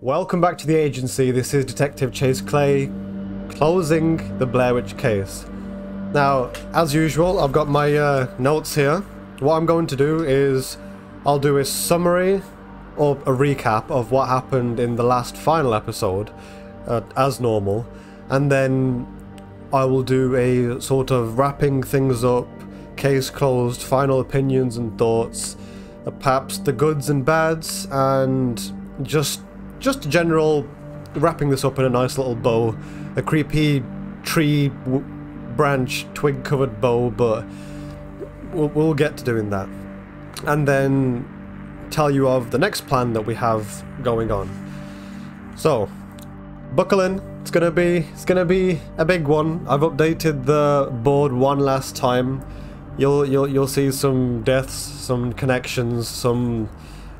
Welcome back to the agency. This is Detective Chase Clay, closing the Blair Witch case. Now, as usual, I've got my notes here. What I'm going to do is I'll do a summary or a recap of what happened in the last final episode, as normal, and then I will do a sort of wrapping things up, case closed, final opinions and thoughts, perhaps the goods and bads, and just general wrapping this up in a nice little bow, a creepy tree branch twig covered bow, but we'll get to doing that, and then tell you of the next plan that we have going on. So buckle in, it's gonna be a big one. I've updated the board one last time. You'll see some deaths, some connections, some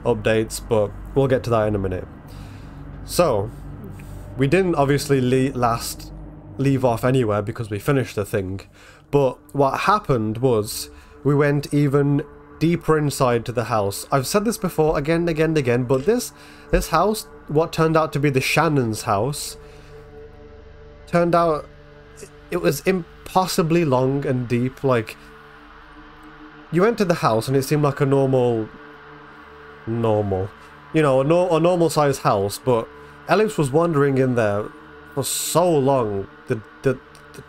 updates, but we'll get to that in a minute. So, we didn't obviously leave off anywhere because we finished the thing, but what happened was we went even deeper inside to the house. I've said this before again, but this house, what turned out to be the Shannon's house, turned out it was impossibly long and deep. Like, you entered the house and it seemed like a normal, you know, a normal sized house, but Ellis was wandering in there for so long. The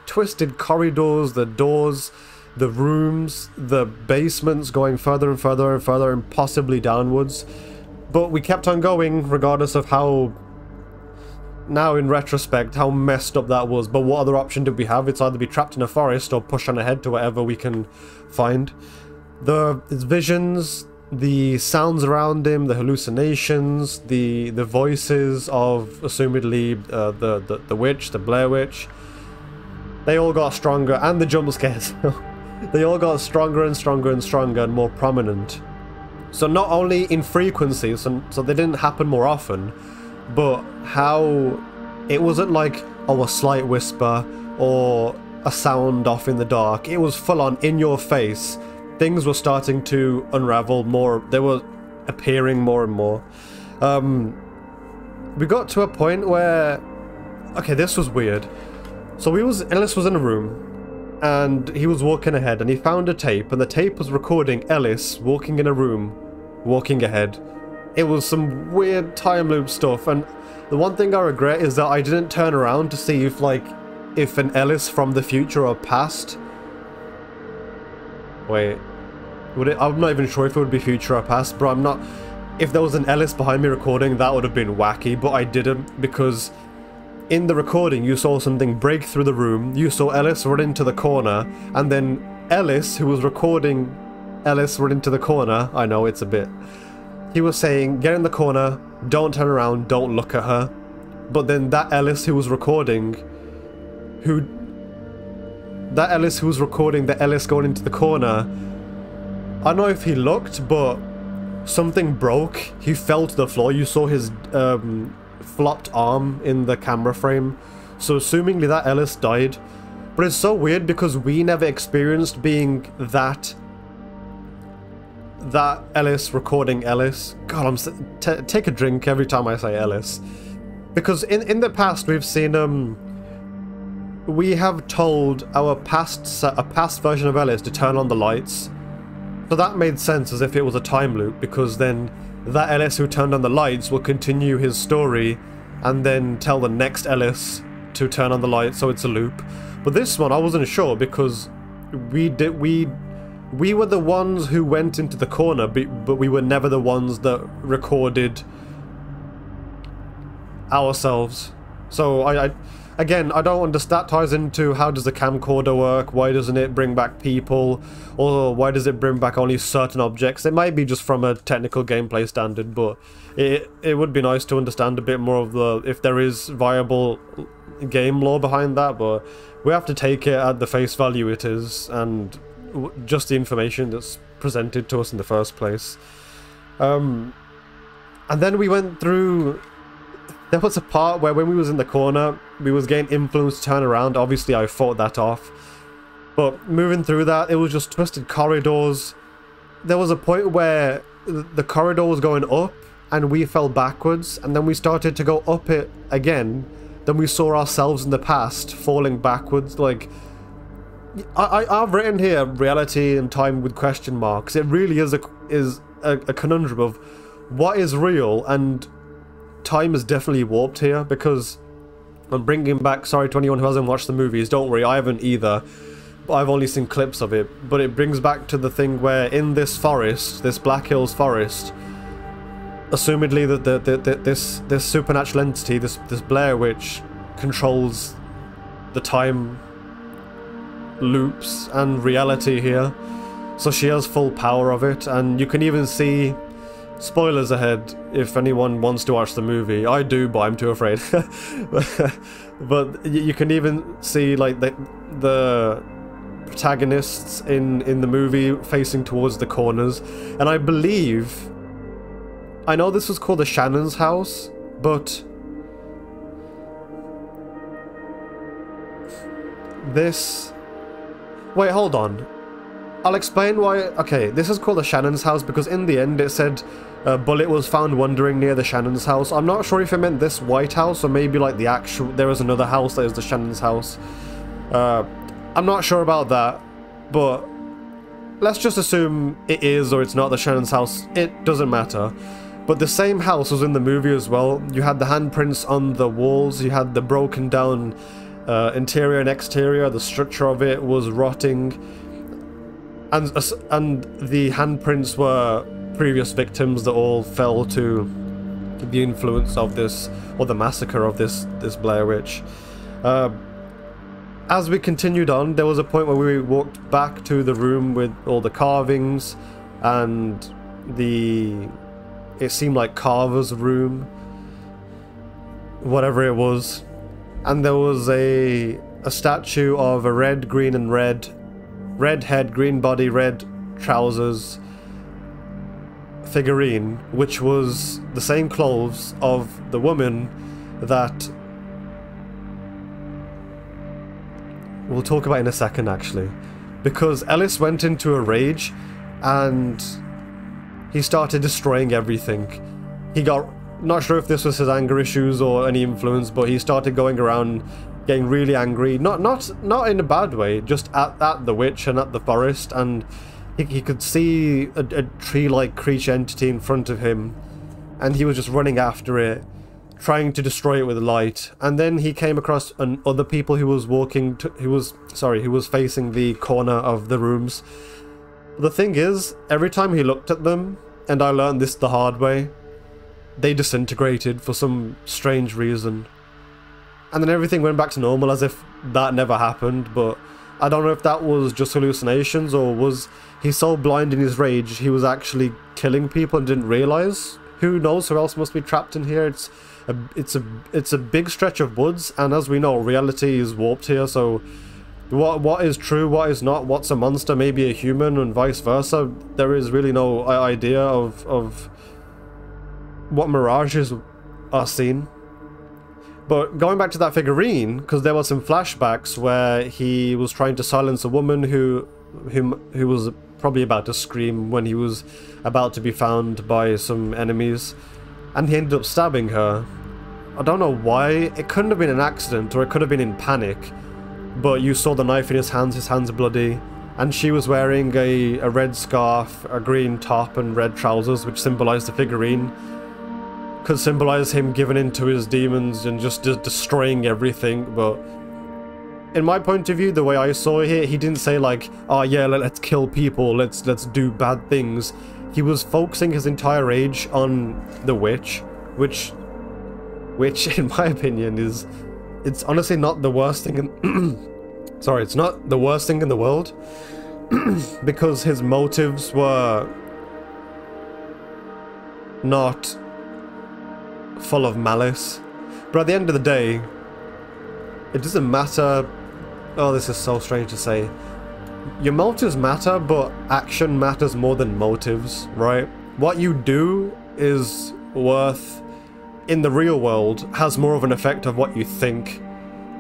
twisted corridors, the doors, the rooms, the basements going further and further and further and possibly downwards. But we kept on going regardless of how, now in retrospect, how messed up that was. But what other option did we have? It's either be trapped in a forest or push on ahead to whatever we can find. His visions, the sounds around him, the hallucinations, the voices of assumedly the witch, the Blair Witch, they all got stronger, and the jump scares. They all got stronger and stronger and stronger and more prominent. So not only in frequency, so they didn't happen more often, but how it wasn't like, oh, a slight whisper or a sound off in the dark. It was full on in your face. Things were starting to unravel more. They were appearing more and more. We got to a point where, okay, this was weird. So Ellis was in a room, and he was walking ahead, and he found a tape, and the tape was recording Ellis walking in a room, walking ahead. It was some weird time loop stuff, and the one thing I regret is that I didn't turn around to see if an Ellis from the future or past. Wait, I'm not even sure if it would be future or past, but I'm not. If there was an Ellis behind me recording, that would have been wacky, but I didn't, because in the recording you saw something break through the room, you saw Ellis run into the corner, and then Ellis, who was recording Ellis run into the corner, I know it's a bit, he was saying, get in the corner, don't turn around, don't look at her. But then that Ellis who was recording, the Ellis going into the corner, I don't know if he looked, but something broke. He fell to the floor. You saw his flopped arm in the camera frame. So assumingly that Ellis died. But it's so weird because we never experienced being that Ellis recording Ellis. God, take a drink every time I say Ellis. Because in the past we've seen we have told a past version of Ellis to turn on the lights. So that made sense as if it was a time loop, because then that Ellis who turned on the lights will continue his story and then tell the next Ellis to turn on the lights, so it's a loop. But this one I wasn't sure, because we were the ones who went into the corner, but we were never the ones that recorded ourselves. So Again, I don't understand. That ties into how does the camcorder work, why doesn't it bring back people, or why does it bring back only certain objects? It might be just from a technical gameplay standard, but it would be nice to understand a bit more of if there is viable game lore behind that, but we have to take it at the face value it is, and just the information that's presented to us in the first place. And then we went through. There was a part where when we was in the corner, we was getting influenced to turn around. Obviously, I fought that off. But moving through that, it was just twisted corridors. There was a point where the corridor was going up, and we fell backwards, and then we started to go up it again. Then we saw ourselves in the past falling backwards. Like, I've written here reality and time with question marks. It really is a conundrum of what is real, and time is definitely warped here, because I'm bringing back, sorry to anyone who hasn't watched the movies, don't worry, I haven't either, but I've only seen clips of it, but it brings back to the thing where in this forest, this Black Hills forest, assumedly this supernatural entity, this Blair Witch, controls the time loops and reality here. So she has full power of it, and you can even see, spoilers ahead if anyone wants to watch the movie. I do, but I'm too afraid. But you can even see like the protagonists in the movie facing towards the corners, and I believe, I know this was called the Shannon's house, but this, wait, hold on, I'll explain why. Okay, this is called the Shannon's house because in the end it said a bullet was found wandering near the Shannon's house. I'm not sure if it meant this White House or maybe like the actual, there is another house that is the Shannon's house. I'm not sure about that, but let's just assume it is or it's not the Shannon's house. It doesn't matter. But the same house was in the movie as well. You had the handprints on the walls, you had the broken down interior and exterior, the structure of it was rotting, and the handprints were previous victims that all fell to the influence of this, or the massacre of this Blair Witch. As we continued on, there was a point where we walked back to the room with all the carvings and it seemed like Carver's room, whatever it was, and there was a statue of a red, green and red head, green body, red trousers figurine, which was the same clothes of the woman that we'll talk about in a second, actually, because Ellis went into a rage and he started destroying everything. He got, not sure if this was his anger issues or any influence, but he started going around getting really angry, not in a bad way, just at the witch and at the forest, and he could see a tree-like creature entity in front of him, and he was just running after it, trying to destroy it with light. And then he came across other people who was walking who was facing the corner of the rooms. The thing is, every time he looked at them, and I learned this the hard way, they disintegrated for some strange reason. And then everything went back to normal as if that never happened, but I don't know if that was just hallucinations or was he so blind in his rage he was actually killing people and didn't realize. Who knows who else must be trapped in here. It's a big stretch of woods, and as we know, reality is warped here, so what is true, what is not, what's a monster, maybe a human, and vice versa. There is really no idea of what mirages are seen. But going back to that figurine, because there were some flashbacks where he was trying to silence a woman who was probably about to scream when he was about to be found by some enemies, and he ended up stabbing her. I don't know why. It couldn't have been an accident, or it could have been in panic, but you saw the knife in his hands bloody, and she was wearing a red scarf, a green top, and red trousers, which symbolized the figurine. Could symbolize him giving in to his demons and just destroying everything. But in my point of view, the way I saw it here, he didn't say like, oh yeah, let's kill people, let's do bad things. He was focusing his entire rage on the witch, which in my opinion it's honestly not the worst thing in sorry, it's not the worst thing in the world, because his motives were not full of malice. But at the end of the day, it doesn't matter. Oh, this is so strange to say. Your motives matter, but action matters more than motives, right? What you do is worth, in the real world, has more of an effect of what you think.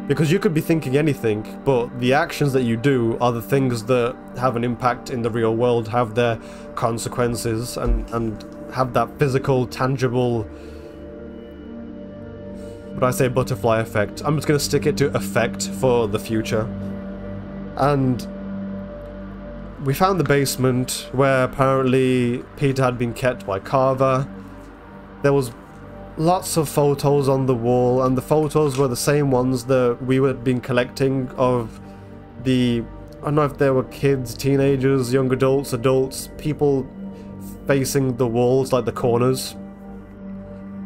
Because you could be thinking anything, but the actions that you do are the things that have an impact in the real world, have their consequences, and have that physical, tangible, would I say butterfly effect? I'm just going to stick it to effect for the future. And we found the basement where apparently Peter had been kept by Carver. There was lots of photos on the wall, and the photos were the same ones that we had been collecting of the, I don't know if there were kids, teenagers, young adults, people facing the walls, like the corners.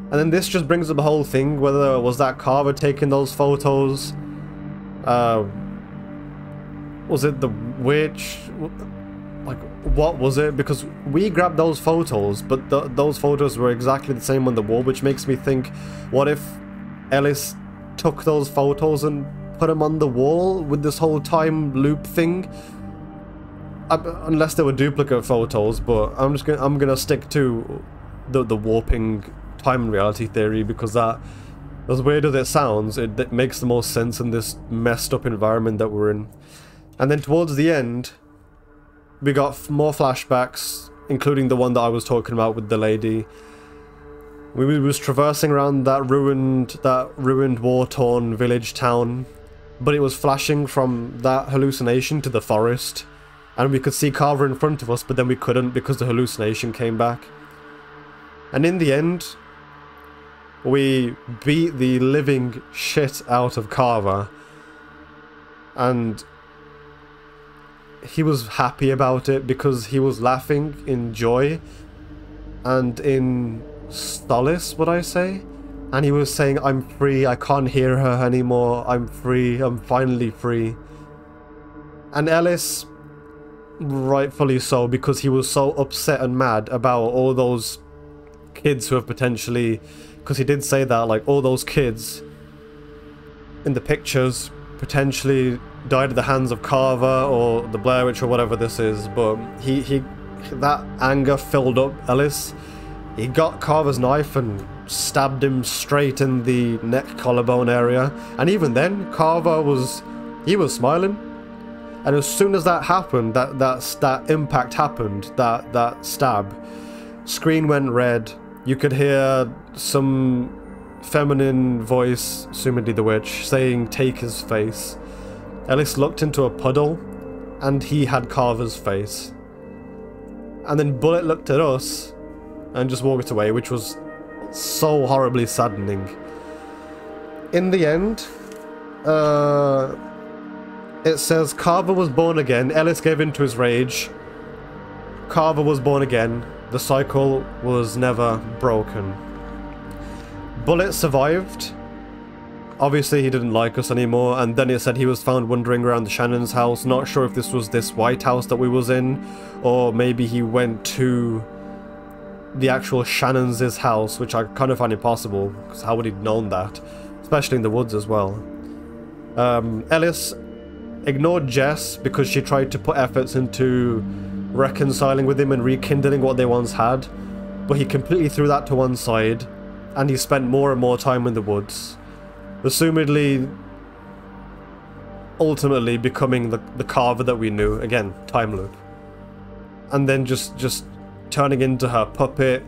And then this just brings up the whole thing, whether was that Carver taking those photos? Was it the witch? Like, what was it? Because we grabbed those photos, but those photos were exactly the same on the wall, which makes me think, what if Ellis took those photos and put them on the wall with this whole time loop thing? Unless they were duplicate photos, but I'm gonna stick to the warping time and reality theory, because that, as weird as it sounds, it makes the most sense in this messed up environment that we're in. And then towards the end, we got more flashbacks, including the one that I was talking about with the lady. We was traversing around that ruined war-torn village town, but it was flashing from that hallucination to the forest, and we could see Carver in front of us, but then we couldn't because the hallucination came back. And in the end, we beat the living shit out of Carver, and he was happy about it because he was laughing in joy and in solace, would I say? And he was saying, I'm free, I can't hear her anymore, I'm free, I'm finally free. And Ellis, rightfully so, because he was so upset and mad about all those kids who have potentially, because he did say that, like, all those kids in the pictures potentially died at the hands of Carver or the Blair Witch or whatever this is, but that anger filled up Ellis. He got Carver's knife and stabbed him straight in the neck collarbone area, and even then Carver was smiling. And as soon as that happened, that impact happened, that stab, screen went red. You could hear some feminine voice, assumedly the witch, saying, "Take his face." Ellis looked into a puddle, and he had Carver's face. And then Bullet looked at us, and just walked away, which was so horribly saddening. In the end, it says Carver was born again, Ellis gave in to his rage, Carver was born again, the cycle was never broken. Bullet survived. Obviously he didn't like us anymore, and then it said he was found wandering around the Shannon's house. Not sure if this was this White House that we was in, or maybe he went to the actual Shannon's house, which I kind of find impossible, because how would he have known that? Especially in the woods as well. Ellis ignored Jess because she tried to put efforts into reconciling with him and rekindling what they once had, but he completely threw that to one side, and he spent more and more time in the woods, assumedly ultimately becoming the Carver that we knew. Again, time loop. And then just turning into her puppet,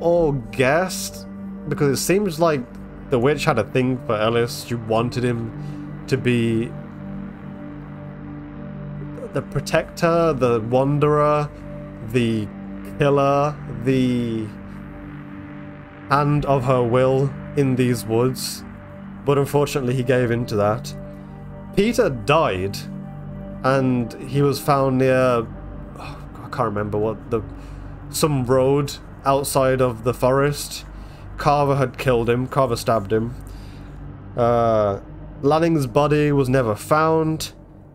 or guest, because it seems like the witch had a thing for Ellis. She wanted him to be the protector, the wanderer, the killer, the hand of her will in these woods, but unfortunately he gave in to that. Peter died, and he was found near, I can't remember what, some road outside of the forest. Carver had killed him, Carver stabbed him. Lanning's body was never found.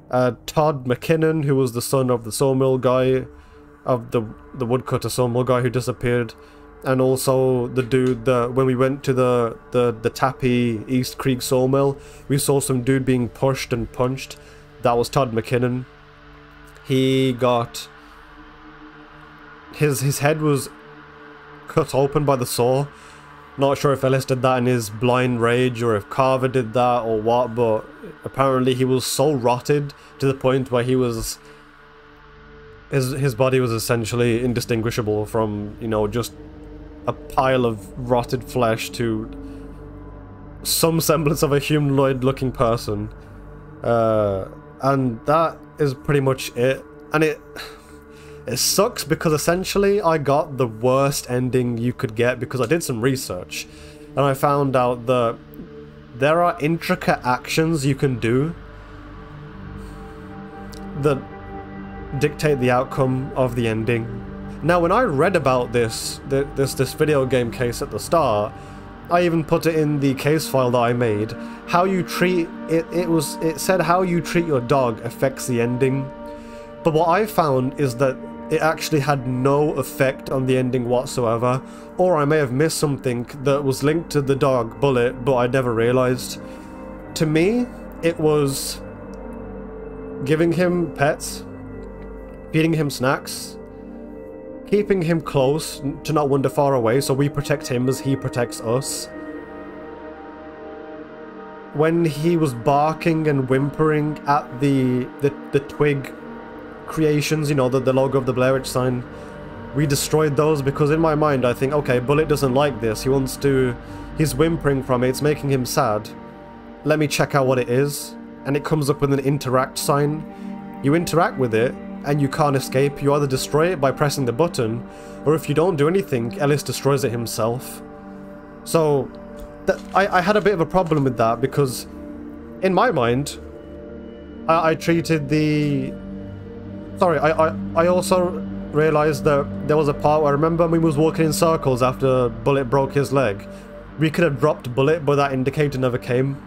Todd McKinnon, who was the son of the sawmill guy, of the woodcutter sawmill guy who disappeared, and also the dude that when we went to the Tappy East Creek sawmill, we saw some dude being pushed and punched. That was Todd McKinnon. He got his head was cut open by the saw, Not sure if Ellis did that in his blind rage or if Carver did that or what, but apparently he was so rotted to the point where he was... His body was essentially indistinguishable from, you know, just a pile of rotted flesh to some semblance of a humanoid-looking person. And that is pretty much it. And it sucks because essentially I got the worst ending you could get because I did some research and I found out that there are intricate actions you can do that dictate the outcome of the ending. Now, when I read about this video game case at the start, I even put it in the case file that I made. How you treat it, it said how you treat your dog affects the ending. But what I found is that it actually had no effect on the ending whatsoever, or I may have missed something that was linked to the dog Bullet, but I never realized. To me, it was giving him pets, feeding him snacks, keeping him close to not wander far away so we protect him as he protects us. When he was barking and whimpering at the twig creations, you know, the logo of the Blair Witch sign, we destroyed those because in my mind I think, okay, Bullet doesn't like this, he's whimpering from it, it's making him sad. Let me check out what it is. And it comes up with an interact sign. You interact with it and you can't escape. You either destroy it by pressing the button, or if you don't do anything, Ellis destroys it himself. So I had a bit of a problem with that because in my mind I treated the... Sorry, I also realised that there was a part where I remember we was walking in circles after Bullet broke his leg. We could have dropped Bullet, but that indicator never came.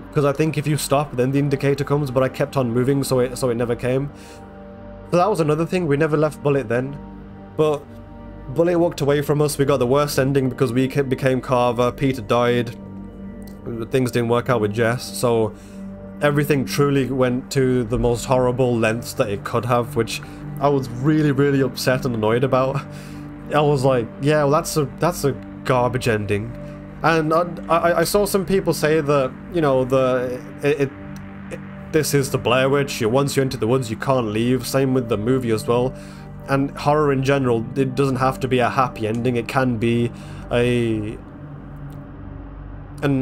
Because I think if you stop, then the indicator comes, but I kept on moving, so it never came. So that was another thing, we never left Bullet then. But Bullet walked away from us, we got the worst ending because we became Carver, Peter died, things didn't work out with Jess, so... Everything truly went to the most horrible lengths that it could have, which I was really, really upset and annoyed about. I was like, yeah, well, that's a garbage ending. And I saw some people say that, you know, this is the Blair Witch. Once you enter the woods, you can't leave. Same with the movie as well. And horror in general, it doesn't have to be a happy ending. It can be an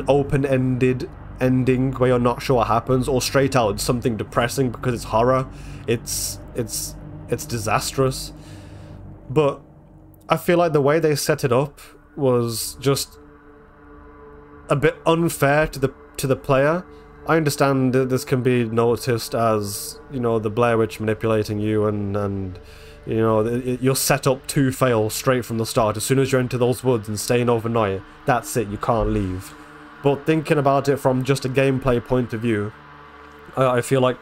open-ended ending where you're not sure what happens, or straight out something depressing because it's horror. It's disastrous. But I feel like the way they set it up was just a bit unfair to the player. I understand that this can be noticed as, you know, the Blair Witch manipulating you and you know, you're set up to fail straight from the start. As soon as you enter those woods and staying overnight, that's it, you can't leave. But thinking about it from just a gameplay point of view, I feel like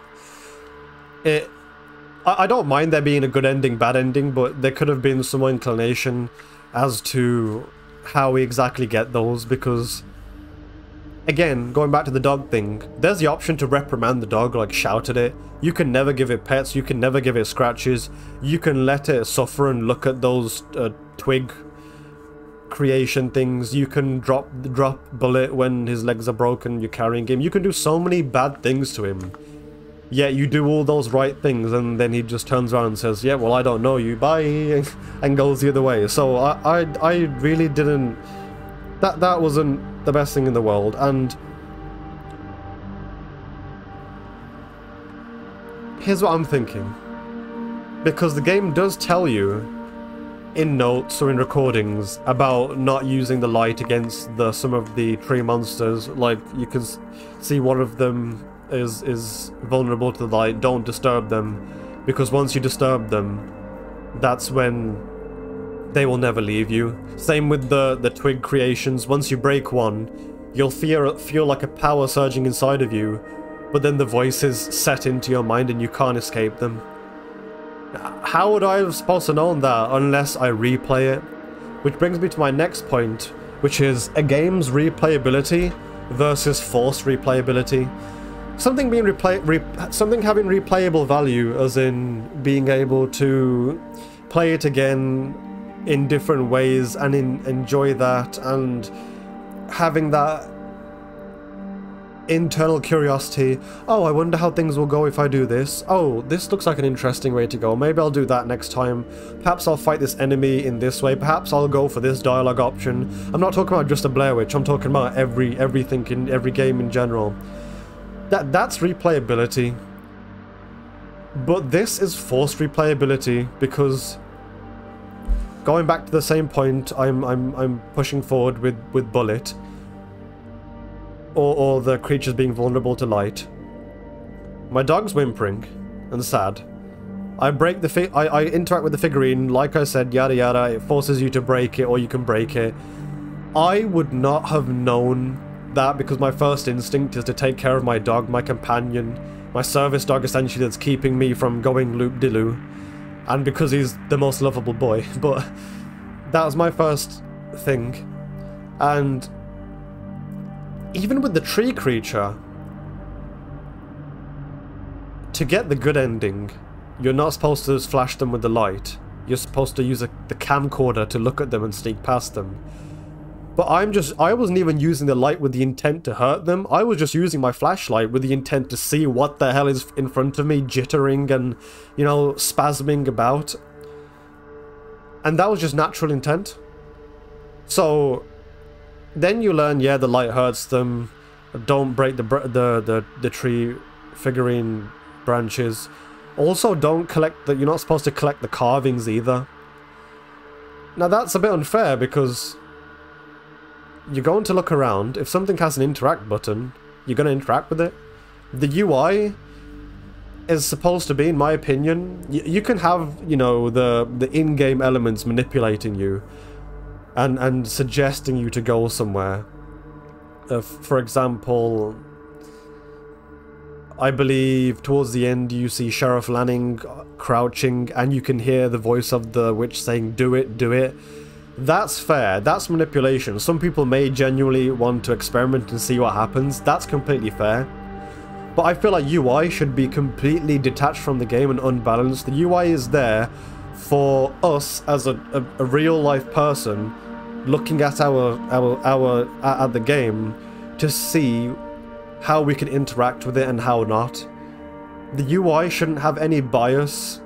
it... I don't mind there being a good ending, bad ending, but there could have been some more inclination as to how we exactly get those, because... Again, going back to the dog thing, there's the option to reprimand the dog, like shout at it. You can never give it pets, you can never give it scratches, you can let it suffer and look at those twig creation things, you can drop Bullet when his legs are broken, you're carrying him, you can do so many bad things to him. Yet you do all those right things and then he just turns around and says, yeah, well, I don't know you, bye, and goes the other way. So I really didn't... That wasn't the best thing in the world, and... Here's what I'm thinking. Because the game does tell you in notes or in recordings about not using the light against some of the tree monsters. Like, you can see one of them is vulnerable to the light. Don't disturb them, because once you disturb them, that's when they will never leave you. Same with the twig creations. Once you break one, you'll feel like a power surging inside of you, but then the voices set into your mind and you can't escape them. How would I have supposed to know that unless I replay it? Which brings me to my next point, which is a game's replayability versus forced replayability. Something having replayable value, as in being able to play it again in different ways and enjoy that, and having that internal curiosity. Oh, I wonder how things will go if I do this. Oh, this looks like an interesting way to go. Maybe I'll do that next time. Perhaps I'll fight this enemy in this way. Perhaps I'll go for this dialogue option. I'm not talking about just a Blair Witch. I'm talking about everything in every game in general. That's replayability. But this is forced replayability, because going back to the same point, I'm pushing forward with Bullet. Or the creatures being vulnerable to light. My dog's whimpering and sad. I break the I interact with the figurine, like I said, yada yada. It forces you to break it, or you can break it. I would not have known that, because my first instinct is to take care of my dog, my companion, my service dog, essentially, that's keeping me from going loop-de-loo, and because he's the most lovable boy. But that was my first thing, and even with the tree creature, to get the good ending, you're not supposed to just flash them with the light. You're supposed to use the camcorder to look at them and sneak past them. But I wasn't even using the light with the intent to hurt them. I was just using my flashlight with the intent to see what the hell is in front of me, jittering and, you know, spasming about. And that was just natural intent. So then you learn, yeah, the light hurts them. Don't break the tree figurine branches. Also, don't collect the. You're not supposed to collect the carvings either. Now that's a bit unfair, because you're going to look around. If something has an interact button, you're going to interact with it. The UI is supposed to be, in my opinion, you can have, you know, the in-game elements manipulating you. And suggesting you to go somewhere. For example, I believe towards the end you see Sheriff Lanning crouching, and you can hear the voice of the witch saying, "Do it, do it." That's fair. That's manipulation. Some people may genuinely want to experiment and see what happens. That's completely fair. But I feel like UI should be completely detached from the game and unbalanced. The UI is there for us as a real life person looking at at the game to see how we can interact with it and how not. The UI shouldn't have any bias,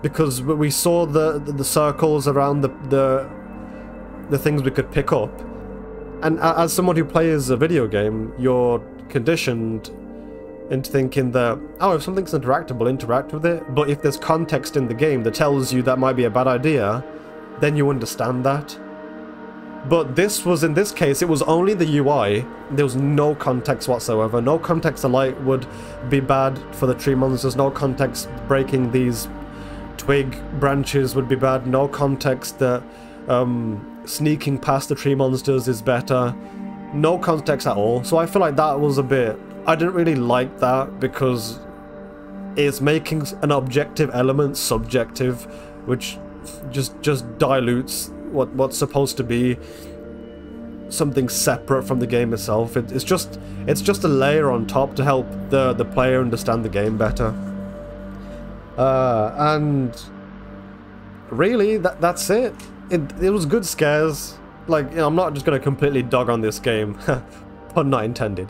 because we saw the circles around the things we could pick up, and as someone who plays a video game, you're conditioned into thinking that, oh, if something's interactable, interact with it. But if there's context in the game that tells you that might be a bad idea, then you understand that. But in this case, it was only the UI. There was no context whatsoever. No context the light would be bad for the tree monsters. No context breaking these twig branches would be bad. No context that sneaking past the tree monsters is better. No context at all. So I feel like that was a bit... I didn't really like that, because it's making an objective element subjective, which just dilutes what's supposed to be something separate from the game itself. It's just a layer on top to help the player understand the game better. And really, that's it. It was good scares. Like, you know, I'm not just gonna completely dog on this game, pun not intended.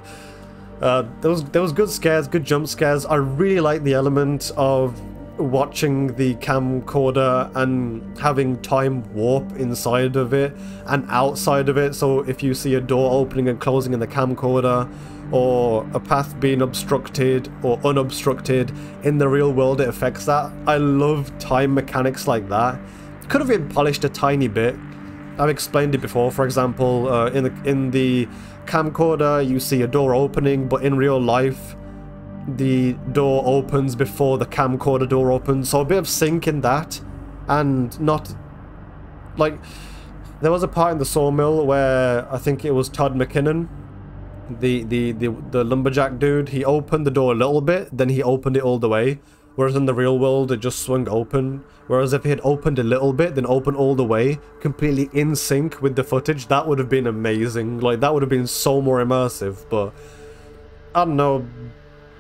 There was good scares, good jump scares. I really like the element of watching the camcorder and having time warp inside of it and outside of it. So if you see a door opening and closing in the camcorder, or a path being obstructed or unobstructed in the real world, it affects that. I love time mechanics like that. Could have been polished a tiny bit. I've explained it before. For example, in the camcorder, you see a door opening, but in real life, the door opens before the camcorder door opens. So a bit of sync in that, and not like there was a part in the sawmill where I think it was Todd McKinnon, the lumberjack dude. He opened the door a little bit, then he opened it all the way. Whereas in the real world, it just swung open. Whereas if he had opened a little bit, then opened all the way, completely in sync with the footage, that would have been amazing. Like, that would have been so more immersive. But I don't know,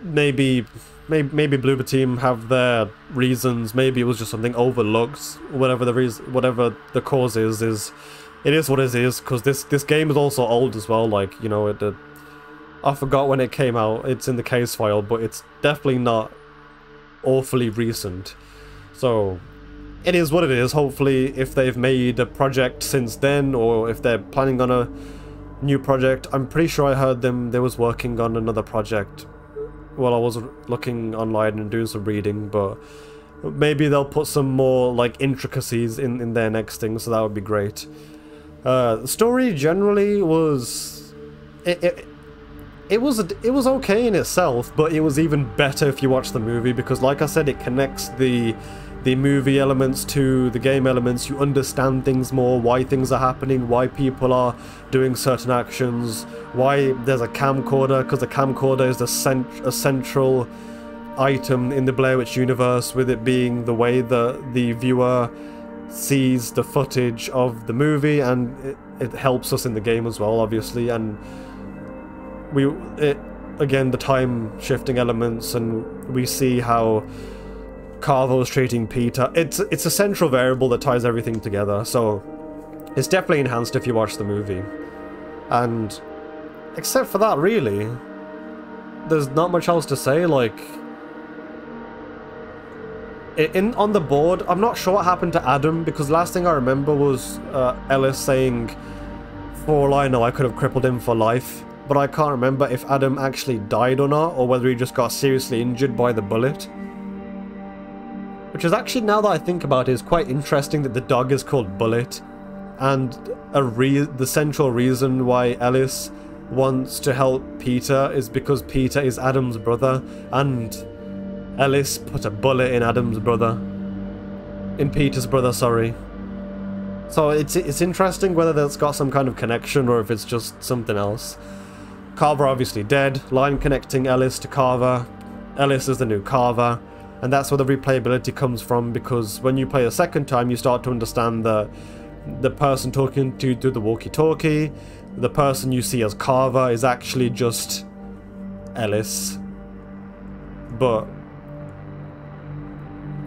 maybe maybe Bloober Team have their reasons. Maybe it was just something overlooked. Whatever the reason, whatever the cause is it is what it is. Because this game is also old as well. Like, you know, I forgot when it came out. It's in the case file, but it's definitely not awfully recent. So it is what it is. Hopefully, if they've made a project since then, or if they're planning on a new project, I'm pretty sure I heard they was working on another project while I was looking online and doing some reading, but maybe they'll put some more like intricacies in their next thing, so that would be great. The story generally was it was okay in itself, but it was even better if you watch the movie, because like I said, it connects the movie elements to the game elements. You understand things more, why things are happening, why people are doing certain actions, why there's a camcorder, because the camcorder is a central item in the Blair Witch universe, with it being the way that the viewer sees the footage of the movie, and it helps us in the game as well, obviously. And again, the time shifting elements, and we see how Carver's treating Peter. It's a central variable that ties everything together, so it's definitely enhanced if you watch the movie. And except for that, really, there's not much else to say. Like, on the board, I'm not sure what happened to Adam, because last thing I remember was Ellis saying, for all I know, I could have crippled him for life, but I can't remember if Adam actually died or not, or whether he just got seriously injured by the bullet. Which is actually, now that I think about it, is quite interesting that the dog is called Bullet, and the central reason why Ellis wants to help Peter is because Peter is Adam's brother, and Ellis put a bullet in Adam's brother. In Peter's brother, sorry. So it's interesting whether that's got some kind of connection or if it's just something else. Carver obviously dead, line connecting Ellis to Carver. Ellis is the new Carver. And that's where the replayability comes from, because when you play a second time, you start to understand that the person talking to you through the walkie-talkie, the person you see as Carver, is actually just Ellis. But...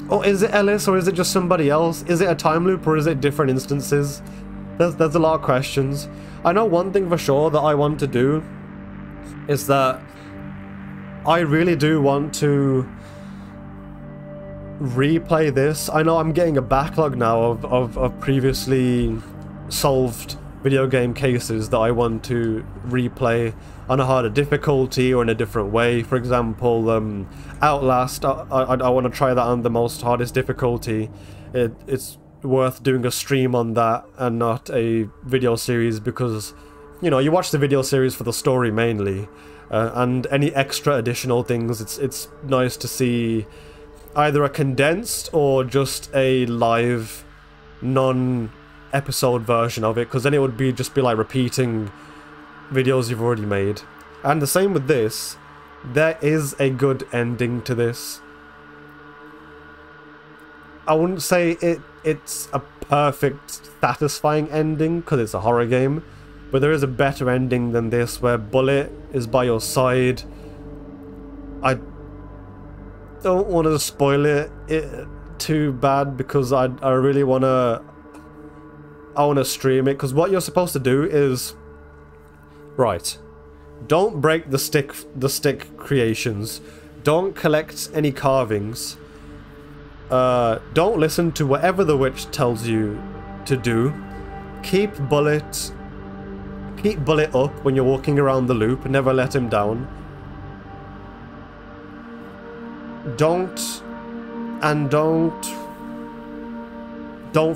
oh, is it Ellis, or is it just somebody else? Is it a time loop, or is it different instances? There's a lot of questions. I know one thing for sure that I want to do is that I really do want to replay this. I know I'm getting a backlog now of previously solved video game cases that I want to replay on a harder difficulty or in a different way. For example, Outlast, I want to try that on the most hardest difficulty. It's worth doing a stream on that and not a video series, because, you know, you watch the video series for the story mainly, and any extra additional things, it's nice to see either a condensed or just a live non-episode version of it, because then it would just be like repeating videos you've already made. And the same with this. There is a good ending to this. I wouldn't say it's a perfect, satisfying ending, because it's a horror game, but there is a better ending than this, where Bullet is by your side. I don't want to spoil it too bad, because I really want to stream it, because what you're supposed to do is, right, don't break the stick creations, don't collect any carvings, don't listen to whatever the witch tells you to do, keep Bullet up when you're walking around the loop, never let him down. Don't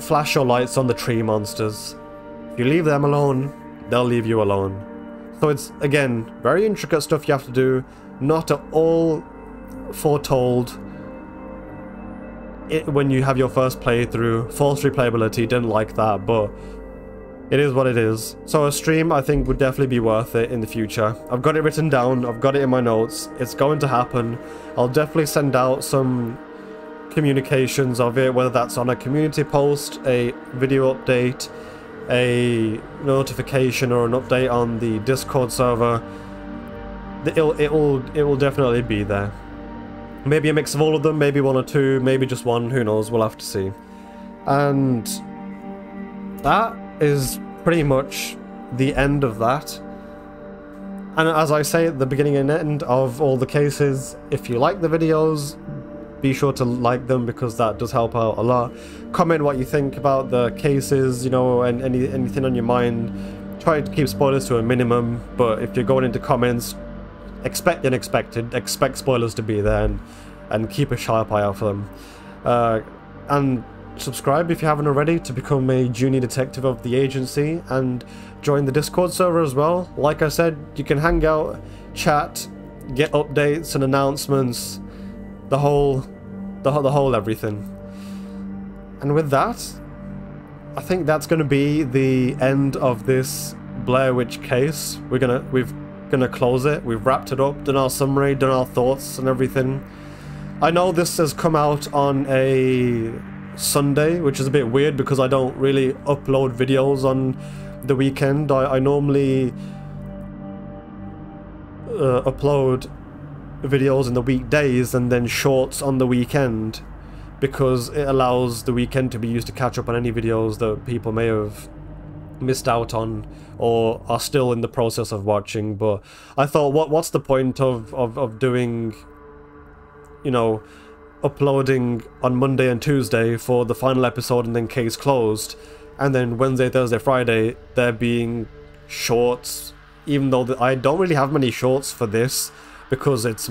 flash your lights on the tree monsters. If you leave them alone, they'll leave you alone. So it's, again, very intricate stuff you have to do, not at all foretold when you have your first playthrough. False replayability, didn't like that, but it is what it is. So a stream, I think, would definitely be worth it in the future. I've got it written down, I've got it in my notes, it's going to happen. I'll definitely send out some communications of it, whether that's on a community post, a video update, a notification, or an update on the Discord server. It will definitely be there. Maybe a mix of all of them, maybe one or two, maybe just one, who knows, we'll have to see. And that is pretty much the end of that. And as I say at the beginning and end of all the cases, if you like the videos, be sure to like them because that does help out a lot. Comment what you think about the cases, you know, and anything on your mind. Try to keep spoilers to a minimum, but if you're going into comments, expect the unexpected, expect spoilers to be there, and keep a sharp eye out for them. And subscribe if you haven't already to become a junior detective of the agency, and join the Discord server as well. Like I said, you can hang out, chat, get updates and announcements, the whole everything. And with that, I think that's going to be the end of this Blair Witch case. We're gonna close it. We've wrapped it up, done our summary, done our thoughts and everything. I know this has come out on a Sunday, which is a bit weird because I don't really upload videos on the weekend. I normally upload videos in the weekdays and then shorts on the weekend, because it allows the weekend to be used to catch up on any videos that people may have missed out on or are still in the process of watching. But I thought, what's the point of doing, you know, uploading on Monday and Tuesday for the final episode and then case closed, and then Wednesday, Thursday, Friday there being shorts, even though I don't really have many shorts for this because it's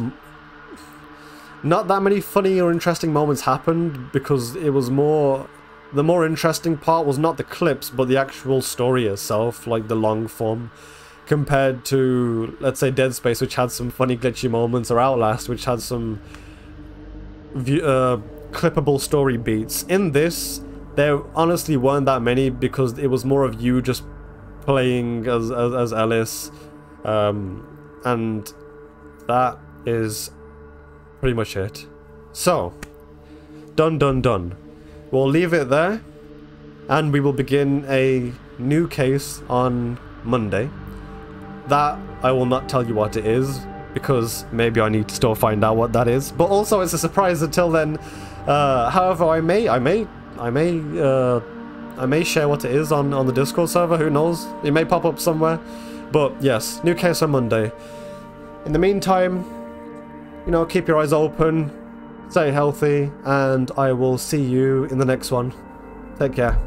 not that many funny or interesting moments happened, because it was more, the more interesting part was not the clips but the actual story itself, like the long form, compared to, let's say, Dead Space, which had some funny glitchy moments, or Outlast, which had some clippable story beats. In this, there honestly weren't that many, because it was more of you just playing as Ellis, and that is pretty much it. So, done. We'll leave it there, and we will begin a new case on Monday. That I will not tell you what it is, because maybe I need to still find out what that is. But also, it's a surprise until then. However, I may share what it is on the Discord server. Who knows? It may pop up somewhere. But yes, new case on Monday. In the meantime, you know, keep your eyes open, stay healthy, and I will see you in the next one. Take care.